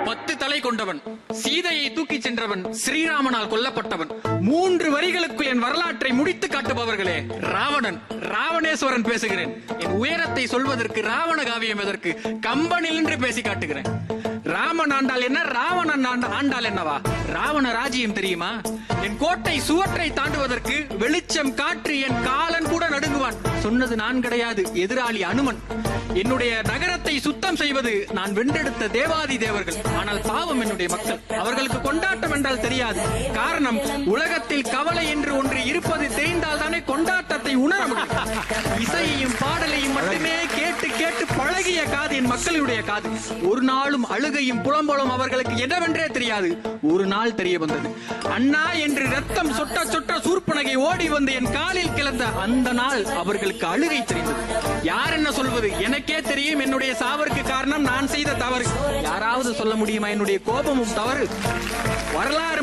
10 தலை கொண்டவன், சீதையை தூக்கிச் சென்றவன், ஸ்ரீராமனால் கொல்லப்பட்டவன். 3 வரிகளுக்குள் என் வரலாற்றை முடித்து காட்டுபவர்களே. ராவணன், ராவணேஸ்வரன் பேசுகிறேன். என் உயரத்தை சொல்வதற்கு ராவண காவியம் எதற்கு? கம்பனில் நின்று பேசி காட்டுகிறேன். ராமன் ஆண்டால் என்ன, ராவணன் ஆண்டால் என்னவா? ராவண ராஜ்யம் தெரியுமா? என் கோட்டை சுவற்றை தாண்டுவதற்கு வெளிச்சம் காற்று என் காலன் கூட நடுங்குவான். சொன்னது நான் கிடையாது, எதிராளி அனுமன். என்னுடைய நகரத்தை சுத்தம் செய்வது நான் வென்றெடுத்த தேவாதி தேவர்கள். ஆனால் பாவம் என்னுடைய மக்கள். அவர்களுக்கு கொண்டாட்டம் என்றால் தெரியாது. காரணம், உலகத்தில் கவலை என்று ஒன்று இருப்பது தெரிந்தால் தானே கொண்டாட்டத்தை உணர முடியும். இசையையும் பாடலையும் மட்டுமே கேட்டு கேட்டு பழகிய காது என் மக்களுடைய காது. ஒரு நாளும் அழுகையும் புலம்பலும் அவர்களுக்கு என்னவென்றே தெரியாது. ஒரு நாள் தெரிய வந்தது. அண்ணா என்று ரத்தம் சொட்ட சொட்ட சூர்பனகை ஓடி வந்து என் காலில் கிளந்த அந்த நாள் அவர்களுக்கு அழுகை தெரிந்தது. யார் என்ன சொல்வது? எனக்கே தெரியும் என்னுடைய சாவிற்கு காரணம் நான் செய்த தவறு. யாராவது சொல்ல முடியுமா என்னுடைய கோபமும் தவறு? வரலாறு